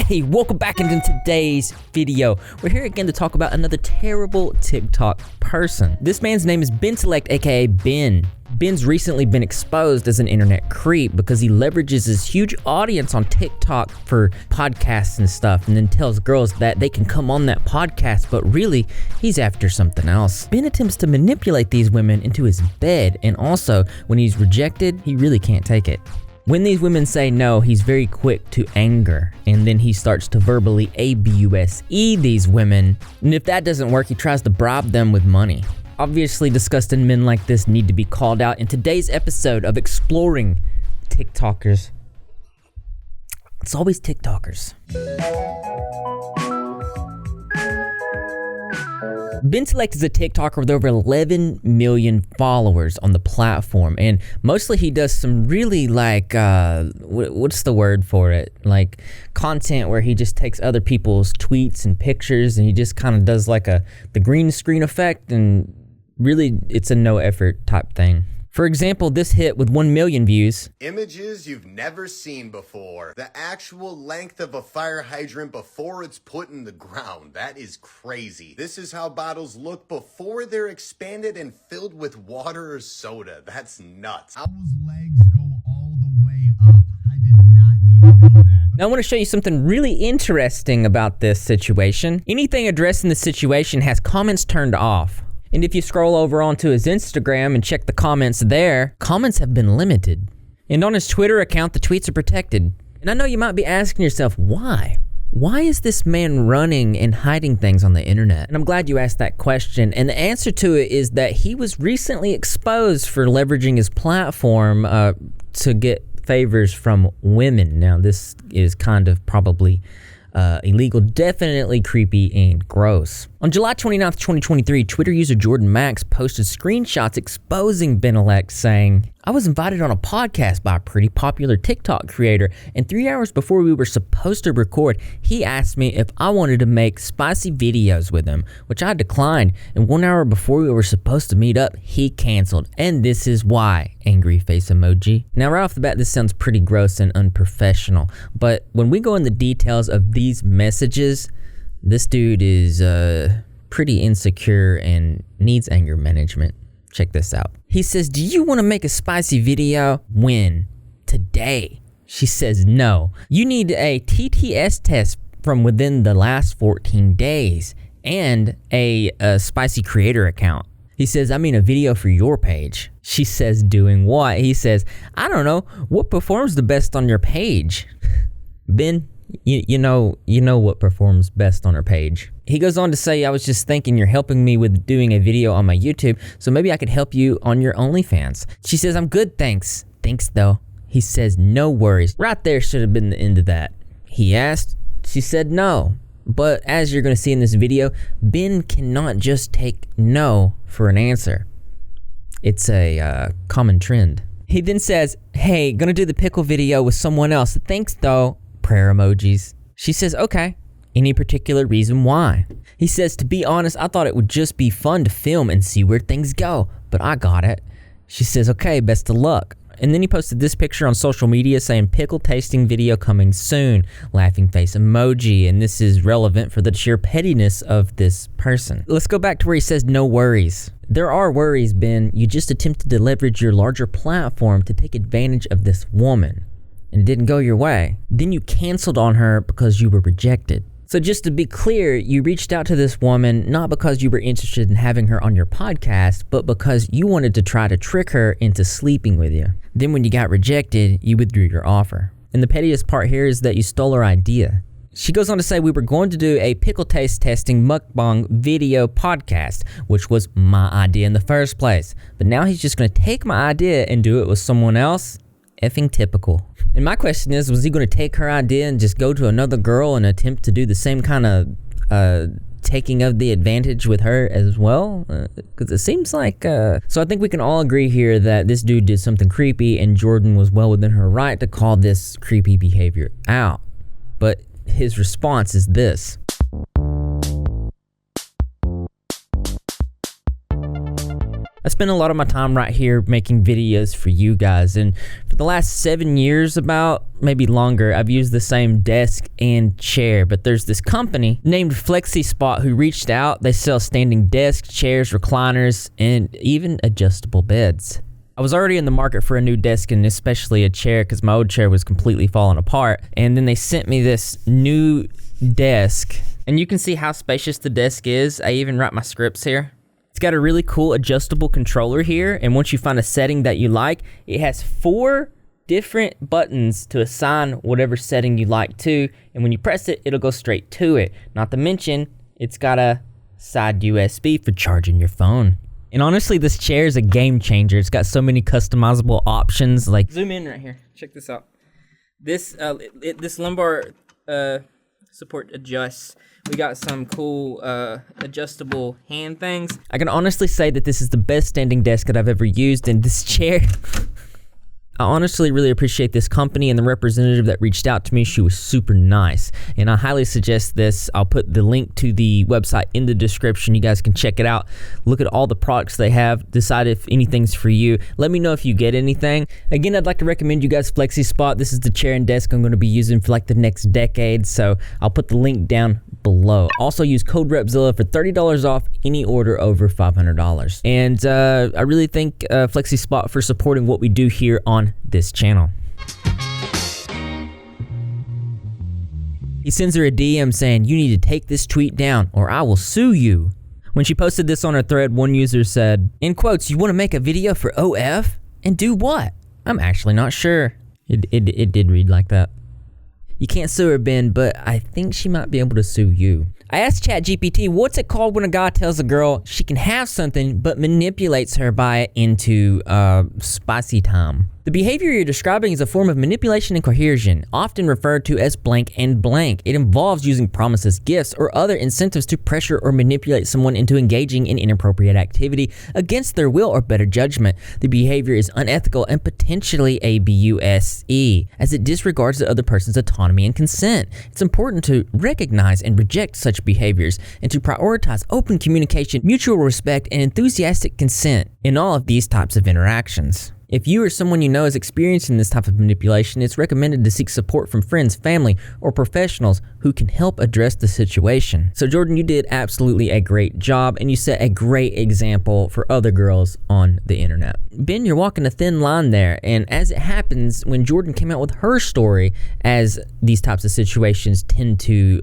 Hey, welcome back into today's video. We're here again to talk about another terrible TikTok person. This man's name is Bentellect, aka Ben. Ben's recently been exposed as an internet creep because he leverages his huge audience on TikTok for podcasts and stuff, and then tells girls that they can come on that podcast, but really, he's after something else. Ben attempts to manipulate these women into his bed, and also, when he's rejected, he really can't take it. When these women say no, he's very quick to anger, and then he starts to verbally abuse these women, and if that doesn't work, he tries to bribe them with money. Obviously, disgusting men like this need to be called out in today's episode of Exploring TikTokers. It's always TikTokers. Bentellect is a TikToker with over 11 million followers on the platform, and mostly he does some really what's the word for it? Like content where he just takes other people's tweets and pictures and he just kind of does like the green screen effect, and really it's a no effort type thing. For example, this hit with 1 million views. Images you've never seen before. The actual length of a fire hydrant before it's put in the ground. That is crazy. This is how bottles look before they're expanded and filled with water or soda. That's nuts. Those legs go all the way up. I did not need to know that. Now I want to show you something really interesting about this situation. Anything addressing the situation has comments turned off. And if you scroll over onto his Instagram and check the comments there, comments have been limited. And on his Twitter account, the tweets are protected. And I know you might be asking yourself, why? Why is this man running and hiding things on the internet? And I'm glad you asked that question. And the answer to it is that he was recently exposed for leveraging his platform to get favors from women. Now, this is kind of probably illegal, definitely creepy and gross. On July 29th, 2023, Twitter user Jordan Max posted screenshots exposing Bentellect, saying, "I was invited on a podcast by a pretty popular TikTok creator, and 3 hours before we were supposed to record, he asked me if I wanted to make spicy videos with him, which I declined, and 1 hour before we were supposed to meet up, he canceled, and this is why," angry face emoji. Now right off the bat, this sounds pretty gross and unprofessional, but when we go in the details of these messages, this dude is pretty insecure and needs anger management. Check this out. He says, "Do you want to make a spicy video? When? Today?" She says, "No. You need a TTS test from within the last 14 days and a spicy creator account." He says, "I mean a video for your page." She says, "Doing what?" He says, "I don't know. What performs the best on your page?" Ben, you know what performs best on her page. He goes on to say, "I was just thinking you're helping me with doing a video on my YouTube, so maybe I could help you on your OnlyFans." She says, "I'm good, thanks." Thanks though. He says, "No worries." Right there should have been the end of that. He asked, she said no. But as you're gonna see in this video, Ben cannot just take no for an answer. It's a common trend. He then says, "Hey, gonna do the pickle video with someone else. Thanks though." Prayer emojis. She says, "Okay. Any particular reason why?" He says, "To be honest, I thought it would just be fun to film and see where things go, but I got it." She says, "Okay, best of luck." And then he posted this picture on social media saying, "Pickle tasting video coming soon," laughing face emoji, and this is relevant for the sheer pettiness of this person. Let's go back to where he says no worries. There are worries, Ben. You just attempted to leverage your larger platform to take advantage of this woman, and it didn't go your way. Then you canceled on her because you were rejected. So just to be clear, you reached out to this woman not because you were interested in having her on your podcast, but because you wanted to try to trick her into sleeping with you. Then when you got rejected, you withdrew your offer. And the pettiest part here is that you stole her idea. She goes on to say, "We were going to do a pickle taste testing mukbang video podcast, which was my idea in the first place. But now he's just going to take my idea and do it with someone else? Effing typical." And my question is, was he going to take her idea and just go to another girl and attempt to do the same kind of taking of the advantage with her as well? Because it seems like... So I think we can all agree here that this dude did something creepy and Jordan was well within her right to call this creepy behavior out. But his response is this. I spend a lot of my time right here making videos for you guys, and for the last 7 years, about maybe longer, I've used the same desk and chair. But there's this company named FlexiSpot who reached out. They sell standing desks, chairs, recliners, and even adjustable beds. I was already in the market for a new desk and especially a chair because my old chair was completely falling apart. And then they sent me this new desk, and you can see how spacious the desk is. I even write my scripts here. It's got a really cool adjustable controller here, and once you find a setting that you like, it has 4 different buttons to assign whatever setting you like to, and when you press it, it'll go straight to it. Not to mention, it's got a side USB for charging your phone. And honestly, this chair is a game changer. It's got so many customizable options. Like, zoom in right here. Check this out. This lumbar support adjusts. We got some cool adjustable hand things. I can honestly say that this is the best standing desk that I've ever used, and this chair... I honestly really appreciate this company and the representative that reached out to me. She was super nice, and I highly suggest this. I'll put the link to the website in the description. You guys can check it out. Look at all the products they have. Decide if anything's for you. Let me know if you get anything. Again, I'd like to recommend you guys FlexiSpot. This is the chair and desk I'm going to be using for like the next decade, so I'll put the link down below. Also, use code REPZILLA for $30 off any order over $500. And I really thank FlexiSpot for supporting what we do here on this channel. He sends her a DM saying, "You need to take this tweet down or I will sue you." When she posted this on her thread, one user said, in quotes, "You want to make a video for OF? And do what? I'm actually not sure." It did read like that. You can't sue her, Ben, but I think she might be able to sue you. I asked ChatGPT, what's it called when a guy tells a girl she can have something but manipulates her by it into spicy time? The behavior you're describing is a form of manipulation and coercion, often referred to as blank and blank. It involves using promises, gifts, or other incentives to pressure or manipulate someone into engaging in inappropriate activity against their will or better judgment. The behavior is unethical and potentially abuse, as it disregards the other person's autonomy and consent. It's important to recognize and reject such behaviors and to prioritize open communication, mutual respect, and enthusiastic consent in all of these types of interactions. If you or someone you know is experiencing this type of manipulation, it's recommended to seek support from friends, family, or professionals who can help address the situation. So Jordan, you did absolutely a great job, and you set a great example for other girls on the internet. Ben, you're walking a thin line there, and as it happens, when Jordan came out with her story, as these types of situations tend to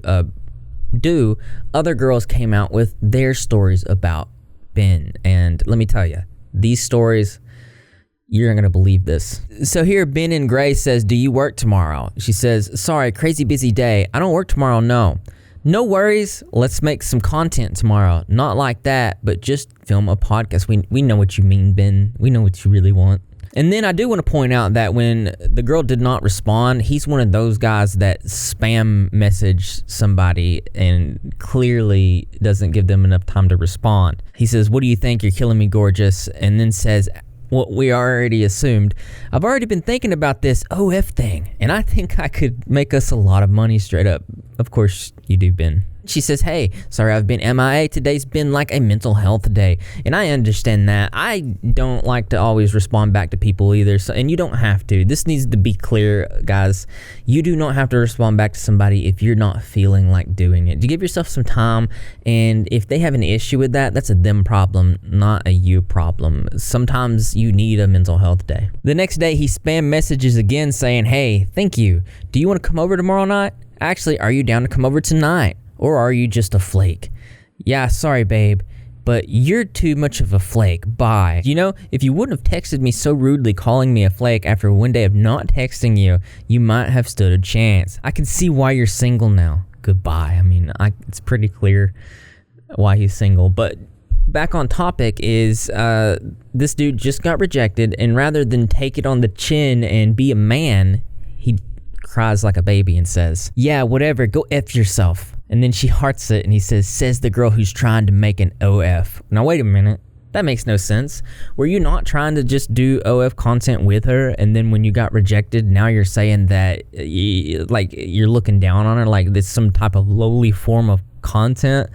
do, other girls came out with their stories about Ben. And let me tell you, these stories, you're not gonna believe this. So here, Ben in Gray says, "Do you work tomorrow?" She says, "Sorry, crazy busy day. I don't work tomorrow, no." "No worries, let's make some content tomorrow." "Not like that, but just film a podcast." We know what you mean, Ben. We know what you really want. And then I do want to point out that when the girl did not respond, he's one of those guys that spam message somebody and clearly doesn't give them enough time to respond. He says, "What do you think? You're killing me, gorgeous." And then says what we already assumed. "I've already been thinking about this OF thing, and I think I could make us a lot of money straight up." Of course you do, Ben. She says, "Hey, sorry I've been MIA. Today's been like a mental health day." And I understand that. I don't like to always respond back to people either, so, and you don't have to. This needs to be clear, guys. You do not have to respond back to somebody if you're not feeling like doing it. You give yourself some time, and if they have an issue with that, that's a them problem, not a you problem. Sometimes you need a mental health day. The next day, he spam messages again saying, "Hey, thank you. Do you want to come over tomorrow night? Actually, are you down to come over tonight? Or are you just a flake?" "Yeah, sorry, babe, but you're too much of a flake. Bye." You know, if you wouldn't have texted me so rudely calling me a flake after one day of not texting you, you might have stood a chance. I can see why you're single now. Goodbye. I mean, it's pretty clear why he's single. But back on topic is this dude just got rejected, and rather than take it on the chin and be a man, he cries like a baby and says, "Yeah, whatever, go F yourself." And then she hearts it and he says the girl who's trying to make an OF. Now wait a minute, that makes no sense. Were you not trying to just do OF content with her, and then when you got rejected, now you're saying that you're looking down on her like this some type of lowly form of content?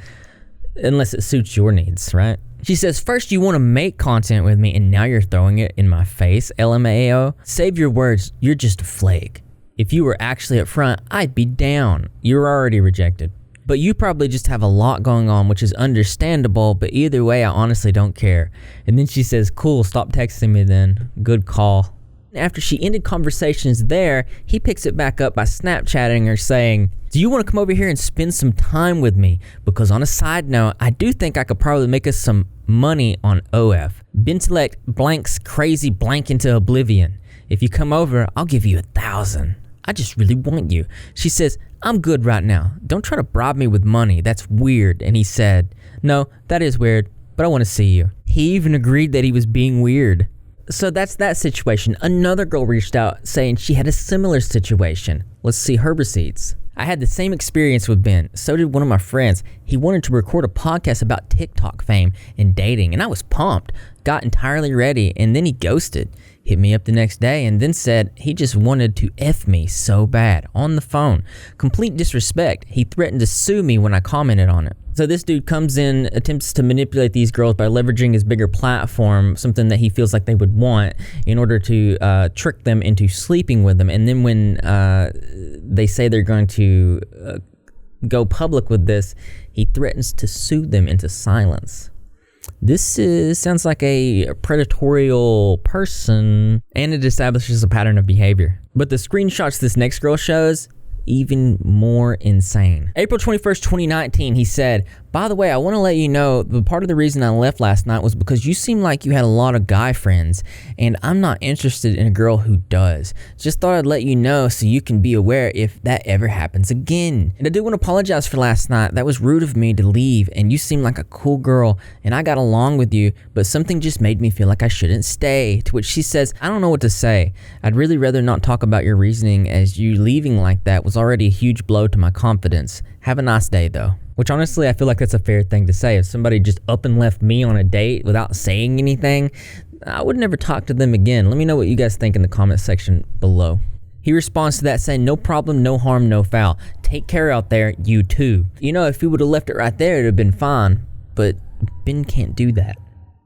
Unless it suits your needs, right? She says, first you want to make content with me and now you're throwing it in my face, LMAO. Save your words, you're just a flake. If you were actually up front, I'd be down. You're already rejected. But you probably just have a lot going on, which is understandable, but either way, I honestly don't care. And then she says, cool, stop texting me then. Good call. After she ended conversations there, he picks it back up by Snapchatting her saying, do you want to come over here and spend some time with me? Because on a side note, I do think I could probably make us some money on OF. Bentelect blanks crazy blank into oblivion. If you come over, I'll give you 1,000. I just really want you. She says, I'm good right now. Don't try to bribe me with money. That's weird. And he said, no, that is weird, but I want to see you. He even agreed that he was being weird. So that's that situation. Another girl reached out saying she had a similar situation. Let's see her receipts. I had the same experience with Ben. So did one of my friends. He wanted to record a podcast about TikTok fame and dating, and I was pumped. Got entirely ready, and then he ghosted. Hit me up the next day and then said he just wanted to F me so bad on the phone. Complete disrespect. He threatened to sue me when I commented on it. So this dude comes in, attempts to manipulate these girls by leveraging his bigger platform, something that he feels like they would want, in order to trick them into sleeping with them. And then when they say they're going to go public with this, he threatens to sue them into silence. This sounds like a predatorial person, and it establishes a pattern of behavior. But the screenshots this next girl shows, even more insane. April 21st, 2019, he said, by the way, I want to let you know the part of the reason I left last night was because you seem like you had a lot of guy friends, and I'm not interested in a girl who does. Just thought I'd let you know so you can be aware if that ever happens again. And I do want to apologize for last night. That was rude of me to leave, and you seem like a cool girl, and I got along with you, but something just made me feel like I shouldn't stay. To which she says, I don't know what to say. I'd really rather not talk about your reasoning, as you leaving like that was already a huge blow to my confidence. Have a nice day though. Which honestly, I feel like that's a fair thing to say. If somebody just up and left me on a date without saying anything, I would never talk to them again. Let me know what you guys think in the comment section below. He responds to that saying, no problem, no harm, no foul. Take care out there, you too. You know, if he would have left it right there, it'd have been fine. But Ben can't do that.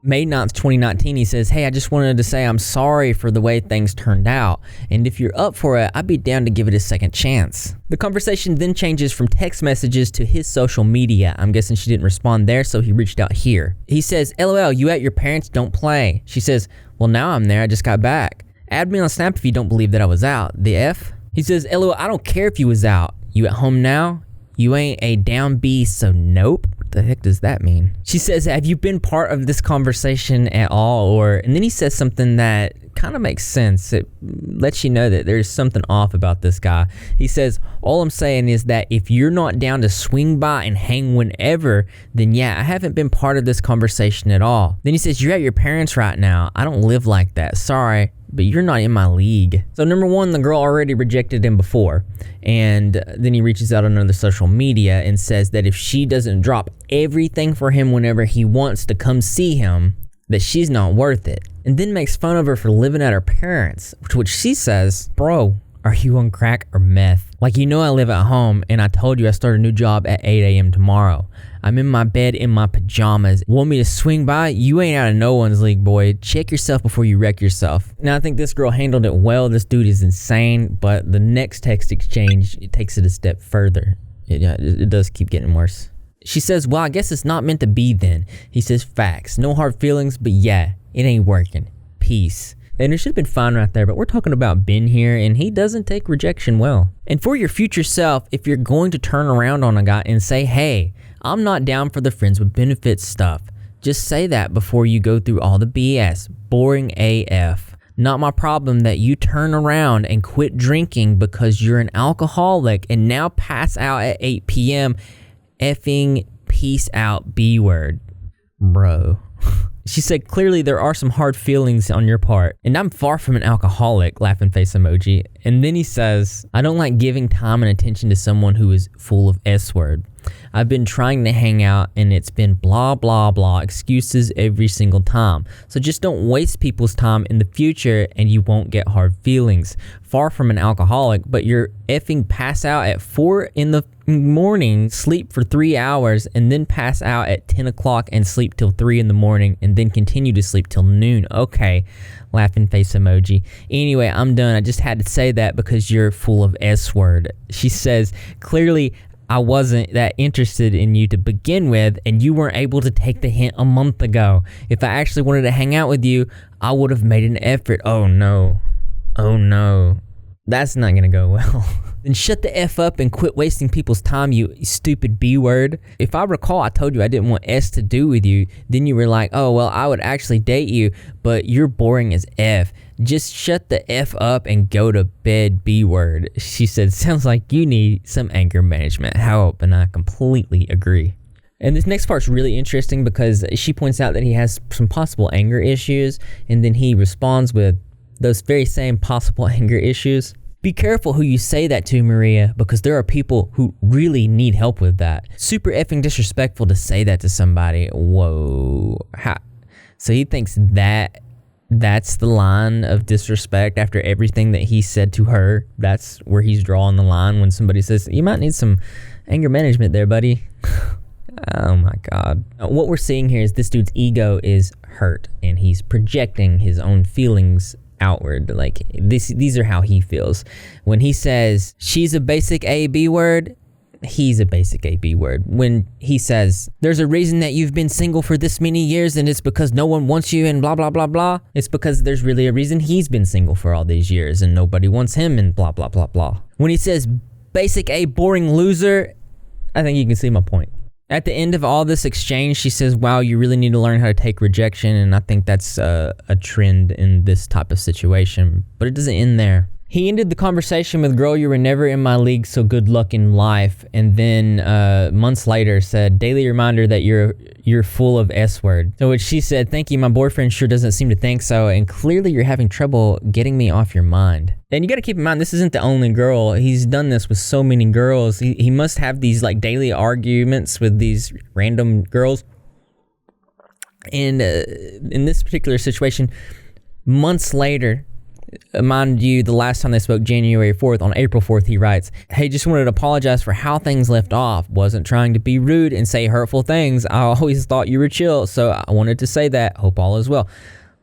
May 9th, 2019, he says, hey, I just wanted to say I'm sorry for the way things turned out. And if you're up for it, I'd be down to give it a second chance. The conversation then changes from text messages to his social media. I'm guessing she didn't respond there, so he reached out here. He says, LOL, you at your parents? Don't play. She says, well, now I'm there. I just got back. Add me on Snap if you don't believe that I was out. The F? He says, LOL, I don't care if you was out. You at home now? You ain't a down B, so nope. What the heck does that mean? She says, have you been part of this conversation at all? And then he says something that kind of makes sense. It lets you know that there's something off about this guy. He says, all I'm saying is that if you're not down to swing by and hang whenever, then yeah, I haven't been part of this conversation at all. Then he says, you're at your parents right now. I don't live like that. Sorry, but you're not in my league. So number one, the girl already rejected him before. And then he reaches out on another social media and says that if she doesn't drop everything for him whenever he wants to come see him, that she's not worth it. And then makes fun of her for living at her parents, which she says, bro, are you on crack or meth? Like, you know I live at home, and I told you I start a new job at 8 a.m. tomorrow. I'm in my bed in my pajamas. Want me to swing by? You ain't out of no one's league, boy. Check yourself before you wreck yourself. Now, I think this girl handled it well. This dude is insane, but the next text exchange, it takes it a step further. It does keep getting worse. She says, well, I guess it's not meant to be then. He says, facts. No hard feelings, but yeah, it ain't working. Peace. And it should have been fine right there, but we're talking about Ben here, and he doesn't take rejection well. And for your future self, if you're going to turn around on a guy and say, hey, I'm not down for the friends with benefits stuff, just say that before you go through all the BS. Boring AF. Not my problem that you turn around and quit drinking because you're an alcoholic and now pass out at 8 p.m. Effing peace out B word. Bro. She said, clearly there are some hard feelings on your part, and I'm far from an alcoholic, laughing face emoji. And then he says, I don't like giving time and attention to someone who is full of S word. I've been trying to hang out and it's been blah, blah, blah, excuses every single time. So just don't waste people's time in the future and you won't get hard feelings. Far from an alcoholic, but you're effing pass out at 4 in the morning, sleep for 3 hours, and then pass out at 10 o'clock and sleep till 3 in the morning, and then continue to sleep till noon. Okay, laughing face emoji. Anyway, I'm done. I just had to say that because you're full of S-word. She says, clearly, I wasn't that interested in you to begin with, and you weren't able to take the hint a month ago. If I actually wanted to hang out with you, I would have made an effort. Oh no. Oh no. That's not gonna go well. Then shut the F up and quit wasting people's time, you stupid B word. If I recall, I told you I didn't want S to do with you. Then you were like, oh, well, I would actually date you, but you're boring as F. Just shut the F up and go to bed, B word. She said, sounds like you need some anger management help, and I completely agree. And this next part's really interesting because she points out that he has some possible anger issues, and then he responds with those very same possible anger issues. Be careful who you say that to, Maria, because there are people who really need help with that. Super effing disrespectful to say that to somebody. Whoa. So he thinks that's the line of disrespect after everything that he said to her. That's where he's drawing the line when somebody says, you might need some anger management there, buddy. Oh my God. What we're seeing here is this dude's ego is hurt and he's projecting his own feelings outward. Like these are how he feels. When he says she's a basic A-B word, he's a basic A-B word. When he says there's a reason that you've been single for this many years and it's because no one wants you and blah blah blah blah, it's because there's really a reason he's been single for all these years and nobody wants him and blah blah blah blah. When he says basic A boring loser, I think you can see my point. At the end of all this exchange, she says, wow, you really need to learn how to take rejection, and I think that's a trend in this type of situation, but it doesn't end there. He ended the conversation with, girl, you were never in my league, so good luck in life, and then months later said, daily reminder that you're full of S-word. So which she said, thank you, my boyfriend sure doesn't seem to think so, and clearly you're having trouble getting me off your mind. And you gotta keep in mind, this isn't the only girl. He's done this with so many girls. He must have these like daily arguments with these random girls. And in this particular situation, months later, mind you, the last time they spoke, January 4th, on April 4th, he writes, hey, just wanted to apologize for how things left off. Wasn't trying to be rude and say hurtful things. I always thought you were chill, so I wanted to say that. Hope all is well.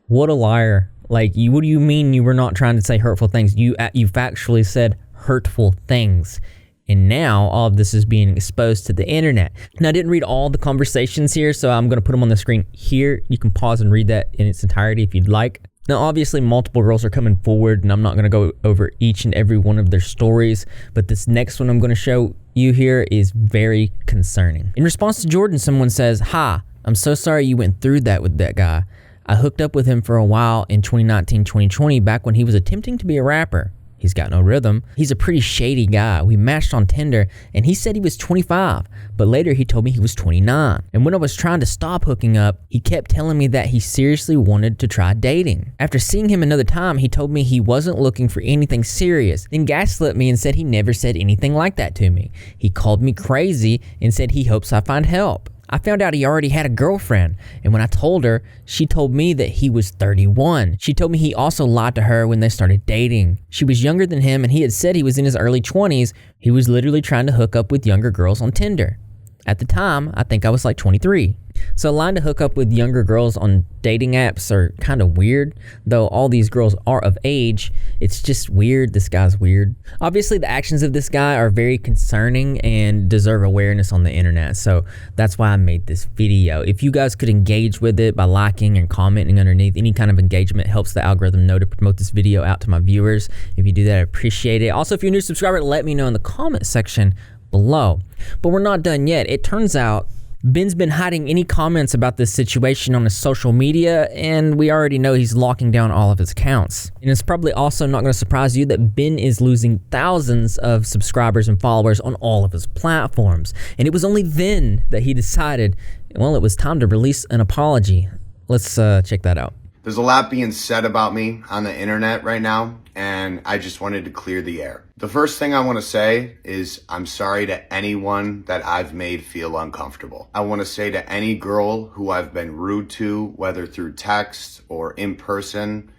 What a liar. Like, what do you mean you were not trying to say hurtful things? You factually said hurtful things. And now all of this is being exposed to the internet. Now, I didn't read all the conversations here, so I'm going to put them on the screen here. You can pause and read that in its entirety if you'd like. Now, obviously, multiple girls are coming forward, and I'm not going to go over each and every one of their stories, but this next one I'm going to show you here is very concerning. In response to Jordan, someone says, hi, I'm so sorry you went through that with that guy. I hooked up with him for a while in 2019, 2020, back when he was attempting to be a rapper. He's got no rhythm. He's a pretty shady guy. We matched on Tinder, and he said he was 25, but later he told me he was 29. And when I was trying to stop hooking up, he kept telling me that he seriously wanted to try dating. After seeing him another time, he told me he wasn't looking for anything serious, then gaslit me and said he never said anything like that to me. He called me crazy and said he hopes I find help. I found out he already had a girlfriend, and when I told her, she told me that he was 31. She told me he also lied to her when they started dating. She was younger than him, and he had said he was in his early 20s. He was literally trying to hook up with younger girls on Tinder. At the time, I think I was like 23. So lying to hook up with younger girls on dating apps are kind of weird, though all these girls are of age. It's just weird. This guy's weird. Obviously, the actions of this guy are very concerning and deserve awareness on the internet, so that's why I made this video. If you guys could engage with it by liking and commenting underneath, any kind of engagement helps the algorithm know to promote this video out to my viewers. If you do that, I appreciate it. Also, if you're a new subscriber, let me know in the comment section below. But we're not done yet. It turns out Ben's been hiding any comments about this situation on his social media, and we already know he's locking down all of his accounts. And it's probably also not going to surprise you that Ben is losing thousands of subscribers and followers on all of his platforms. And it was only then that he decided, well, it was time to release an apology. Let's check that out. There's a lot being said about me on the internet right now, and I just wanted to clear the air. The first thing I want to say is I'm sorry to anyone that I've made feel uncomfortable. I want to say to any girl who I've been rude to, whether through text or in person,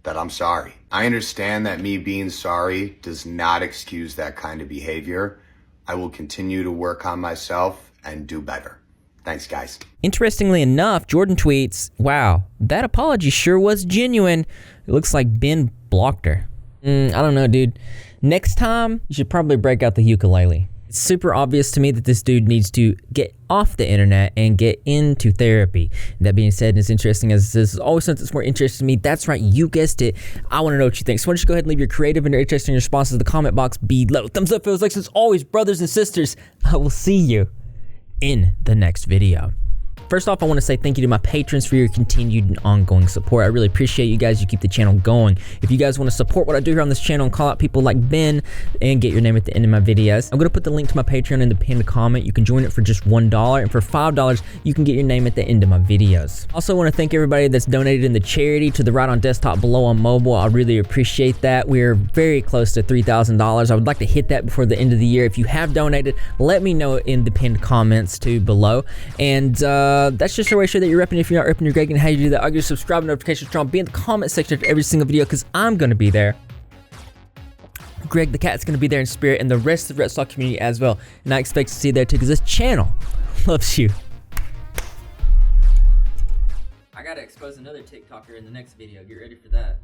that I'm sorry. I understand that me being sorry does not excuse that kind of behavior. I will continue to work on myself and do better. Thanks, guys. Interestingly enough, Jordan tweets, wow, that apology sure was genuine. It looks like Ben blocked her. I don't know, dude. Next time, you should probably break out the ukulele. It's super obvious to me that this dude needs to get off the internet and get into therapy. That being said, and as interesting as this is always something that's more interesting to me, that's right, you guessed it. I want to know what you think. So why don't you go ahead and leave your creative and interesting responses in the comment box below. Thumbs up, feels like, as always, brothers and sisters, I will see you in the next video. First off, I want to say thank you to my patrons for your continued and ongoing support. I really appreciate you guys. You keep the channel going. If you guys want to support what I do here on this channel and call out people like Ben and get your name at the end of my videos, I'm going to put the link to my Patreon in the pinned comment. You can join it for just $1, and for $5, you can get your name at the end of my videos. Also, I want to thank everybody that's donated in the charity to the right on desktop, below on mobile. I really appreciate that. We're very close to $3,000. I would like to hit that before the end of the year. If you have donated, let me know in the pinned comments too below. And that's just a way to show that you're repping. If you're not repping, you're Greg, and how you do that, I'll get subscribe, notifications turn on, be in the comment section of every single video, because I'm going to be there. Greg the Cat's going to be there in spirit, and the rest of the Red Sox community as well. And I expect to see you there too, because this channel loves you. I got to expose another TikToker in the next video. Get ready for that.